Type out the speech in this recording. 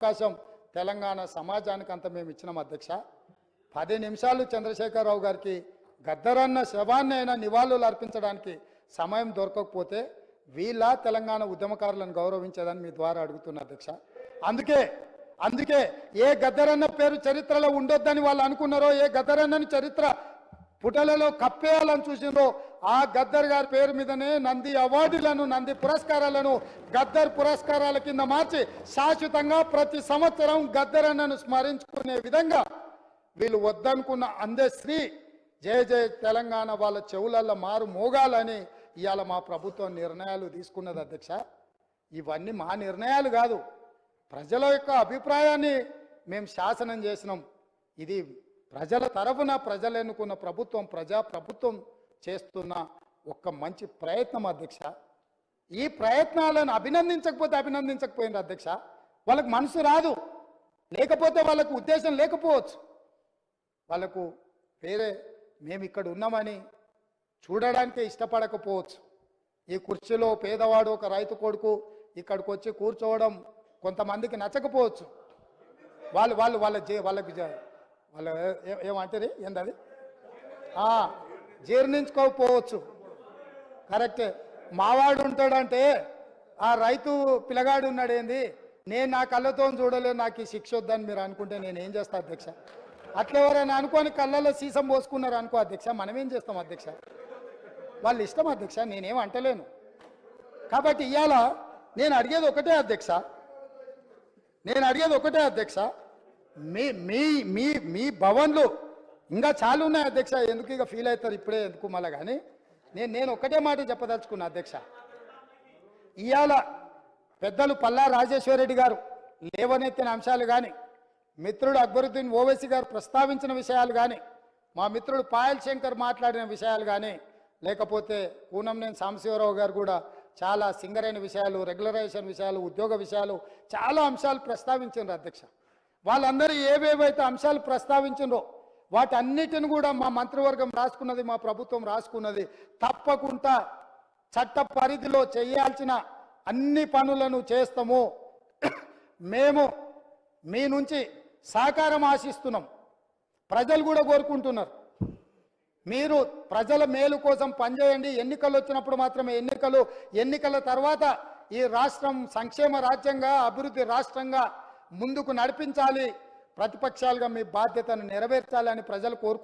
అవకాశం తెలంగాణ సమాజానికి అంత మేము ఇచ్చినాం అధ్యక్ష. 10 నిమిషాలు చంద్రశేఖరరావు గారికి గద్దరన్న శవాన్ని అయినా నివాళులు అర్పించడానికి సమయం దొరకకపోతే వీళ్ళ తెలంగాణ ఉద్యమకారులను గౌరవించేదని మీ ద్వారా అడుగుతున్నా అధ్యక్ష. అందుకే ఏ గద్దరన్న పేరు చరిత్రలో ఉండొద్దని వాళ్ళు అనుకున్నారో, ఏ గద్దరన్నని చరిత్ర పుటలలో కప్పేయాలని చూసిండ్రో, ఆ గద్దర్ గారి పేరు మీదనే నంది అవార్డులను, నంది పురస్కారాలను గద్దర్ పురస్కారాల కింద మార్చి శాశ్వతంగా ప్రతి సంవత్సరం గద్దరన్నను స్మరించుకునే విధంగా వీళ్ళు వద్దనుకున్న అందశ్రీ జయ జయ తెలంగాణ వాళ్ళ చెవులల్లో మారు మోగాలని ఇవాళ మా ప్రభుత్వం నిర్ణయాలు తీసుకున్నది అధ్యక్ష. ఇవన్నీ మా నిర్ణయాలు కాదు, ప్రజల యొక్క అభిప్రాయాన్ని మేము శాసనం చేసినాం. ఇది ప్రజల తరఫున ప్రజలు ఎన్నుకున్న ప్రభుత్వం, ప్రజాప్రభుత్వం చేస్తున్న ఒక మంచి ప్రయత్నం అధ్యక్ష. ఈ ప్రయత్నాలను అభినందించకపోయినారు అధ్యక్ష. వాళ్ళకు మనసు రాదు, లేకపోతే వాళ్ళకు ఉద్దేశం లేకపోవచ్చు, వాళ్ళకు వేరే మేము ఇక్కడ ఉన్నామని చూడడానికే ఇష్టపడకపోవచ్చు. ఈ కుర్చీలో పేదవాడు ఒక రైతు కొడుకు ఇక్కడికి వచ్చి కూర్చోవడం కొంతమందికి నచ్చకపోవచ్చు. వాళ్ళకి ఏమంటారు ఏంటది జీర్ణించుకోకపోవచ్చు. కరెక్టే. మావాడు ఉంటాడంటే ఆ రైతు పిల్లగాడు ఉన్నాడు ఏంది, నేను నా కళ్ళతో చూడలేదు, నాకు ఈ శిక్ష వద్దని మీరు అనుకుంటే నేను ఏం చేస్తా అధ్యక్ష? అట్లా ఎవరైనా అనుకోని కళ్ళల్లో సీసం పోసుకున్నారు అనుకో అధ్యక్ష, మనం ఏం చేస్తాం అధ్యక్ష? వాళ్ళు ఇష్టం అధ్యక్ష, నేనేం అంటలేను. కాబట్టి ఇవాళ నేను అడిగేది ఒకటే అధ్యక్ష, మీ భవన్లు ఇంకా చాలా ఉన్నాయి అధ్యక్ష. ఎందుకు ఇక ఫీల్ అవుతారు ఇప్పుడే ఎందుకు మళ్ళా? కానీ నేను ఒకటే మాట చెప్పదలుచుకున్నా అధ్యక్ష. ఇవాళ పెద్దలు పల్లా రాజేశ్వరరెడ్డి గారు లేవనెత్తిన అంశాలు కానీ, మిత్రుడు అక్బరుద్దీన్ ఓవైసీ గారు ప్రస్తావించిన విషయాలు కానీ, మా మిత్రుడు పాయల్ శంకర్ మాట్లాడిన విషయాలు కానీ, లేకపోతే కూనంనేని సాంబశివరావు గారు కూడా చాలా సింగరైన విషయాలు, రెగ్యులరైజేషన్ విషయాలు, ఉద్యోగ విషయాలు, చాలా అంశాలు ప్రస్తావించారు అధ్యక్ష. వాళ్ళందరూ ఏవేవైతే అంశాలు ప్రస్తావించారో వాటన్నిటిని కూడా మా మంత్రివర్గం రాసుకున్నది, మా ప్రభుత్వం రాసుకున్నది. తప్పకుండా చట్ట పరిధిలో చేయాల్సిన అన్ని పనులను చేస్తాము. మేము మీ నుంచి సహకారం ఆశిస్తున్నాం. ప్రజలు కూడా కోరుకుంటున్నారు, మీరు ప్రజల మేలు కోసం పనిచేయండి. ఎన్నికలు వచ్చినప్పుడు మాత్రమే ఎన్నికల తర్వాత ఈ రాష్ట్రం సంక్షేమ రాజ్యంగా, అభివృద్ధి రాష్ట్రంగా ముందుకు నడిపించాలి, ప్రతిపక్షాలుగా మీ బాధ్యతను నెరవేర్చాలని ప్రజలు కోరుకుంటున్నారు.